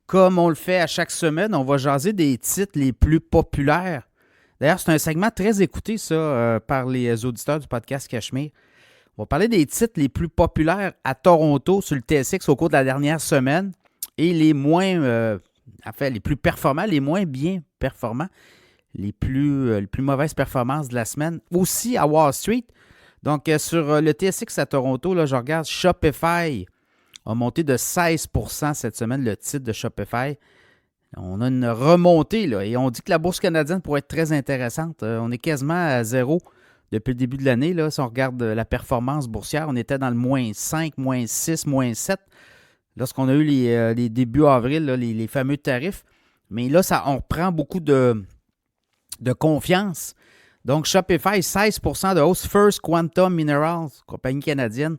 Comme on le fait à chaque semaine, on va jaser des titres les plus populaires. D'ailleurs, c'est un segment très écouté, ça, par les auditeurs du podcast Cachemire. On va parler des titres les plus populaires à Toronto sur le TSX au cours de la dernière semaine et les moins, les plus performants, les moins bien performants, les plus mauvaises performances de la semaine. Aussi à Wall Street. Donc, sur le TSX à Toronto, là, je regarde Shopify a monté de 16% cette semaine, le titre de Shopify. On a une remontée, là, et on dit que la bourse canadienne pourrait être très intéressante. On est quasiment à zéro depuis le début de l'année. Là. Si on regarde la performance boursière, on était dans le moins 5, moins 6, moins 7 lorsqu'on a eu les débuts avril, là, les fameux tarifs. Mais là, on reprend beaucoup de confiance. Donc, Shopify, 16% de hausse. First Quantum Minerals, compagnie canadienne,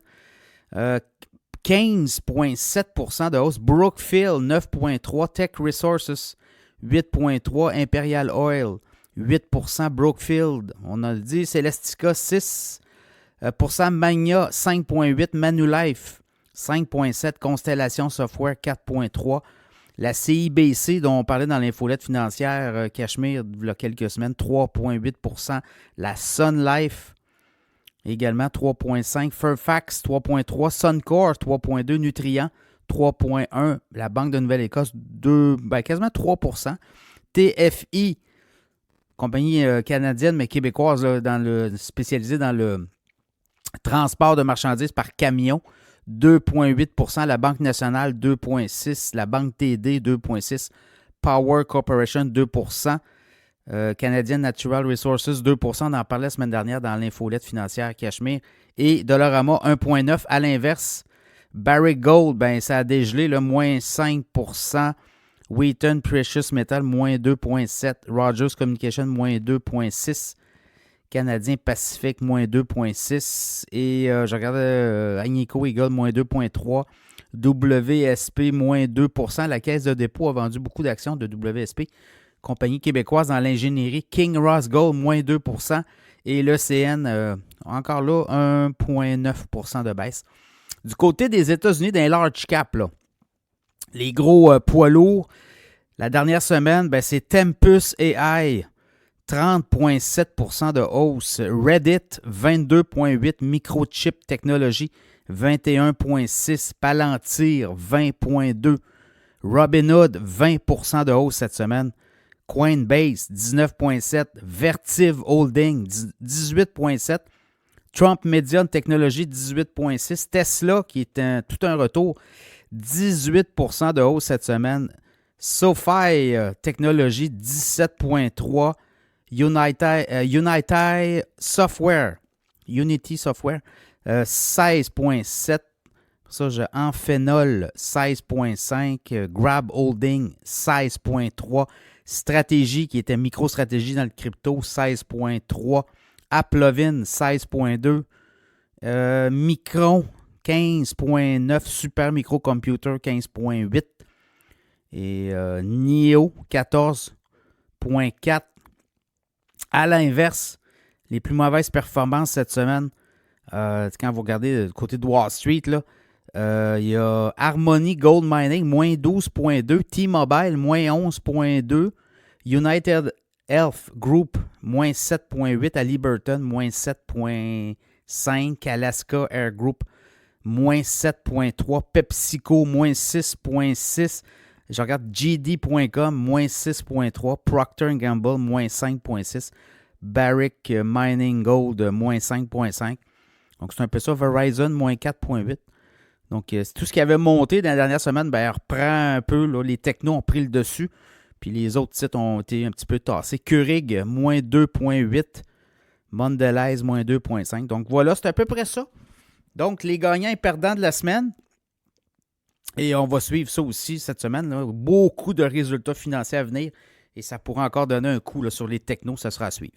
15,7% de hausse. Brookfield, 9,3%. Tech Resources, 8,3%. Imperial Oil, 8%. Brookfield, on a dit. Celestica, 6%. Magna, 5,8%. Manulife, 5,7%. Constellation Software, 4,3%. La CIBC, dont on parlait dans l'infolette financière Cachemire il y a quelques semaines, 3,8%. La Sun Life, également 3,5%. Fairfax, 3,3%. Suncor, 3,2%. Nutrien, 3,1%. La Banque de Nouvelle-Écosse, quasiment 3%. TFI, compagnie canadienne, mais québécoise, là, spécialisée dans le transport de marchandises par camion, 2,8%. La Banque nationale, 2,6%. La Banque TD, 2,6%. Power Corporation, 2%. Canadian Natural Resources, 2%. On en parlait la semaine dernière dans l'infolette financière Cachemire. Et Dollarama, 1,9%. À l'inverse, Barrick Gold, ça a dégelé, là, moins 5%. Wheaton Precious Metal, moins 2,7%. Rogers Communication, moins 2,6%. Canadien Pacifique, moins 2,6. Et je regardais Agnico Eagle, moins 2,3. WSP, moins 2%. La Caisse de dépôt a vendu beaucoup d'actions de WSP. Compagnie québécoise dans l'ingénierie. King Ross Gold, moins 2%. Et l'ECN, encore là, 1,9% de baisse. Du côté des États-Unis, dans les large cap, là, les gros poids lourds, la dernière semaine, c'est Tempus AI. 30,7% de hausse. Reddit, 22,8%. Microchip Technology, 21,6%. Palantir, 20,2%. Robinhood, 20% de hausse cette semaine. Coinbase, 19,7%. Vertiv Holding, 18,7%. Trump Median Technology, 18,6%. Tesla, qui est tout un retour, 18% de hausse cette semaine. SoFi Technology, 17,3%. Unity Software, 16,7%. Ça, j'ai Amphenol, 16,5%. Grab Holding, 16,3%. Stratégie, qui était MicroStratégie dans le crypto, 16,3%. Applovin, 16,2%. Micron, 15,9%. Super Microcomputer, 15,8%. Et NIO, 14,4%. À l'inverse, les plus mauvaises performances cette semaine, quand vous regardez du côté de Wall Street, là, il y a Harmony Gold Mining, moins 12,2%. T-Mobile, moins 11,2%. United Health Group, moins 7,8%. Halliburton, moins 7,5%. Alaska Air Group, moins 7,3%. PepsiCo, moins 6,6%. Je regarde JD.com, moins 6,3%. Procter & Gamble, moins 5,6%. Barrick Mining Gold, moins 5,5%. Donc, c'est un peu ça. Verizon, moins 4,8%. Donc, c'est tout ce qui avait monté dans la dernière semaine, reprend un peu. Là, les technos ont pris le dessus. Puis les autres titres ont été un petit peu tassés. Keurig, moins 2,8%. Mondelez, moins 2,5%. Donc, voilà, c'est à peu près ça. Donc, les gagnants et perdants de la semaine. Et on va suivre ça aussi cette semaine. Là. Beaucoup de résultats financiers à venir. Et ça pourra encore donner un coup là, sur les technos. Ça sera à suivre.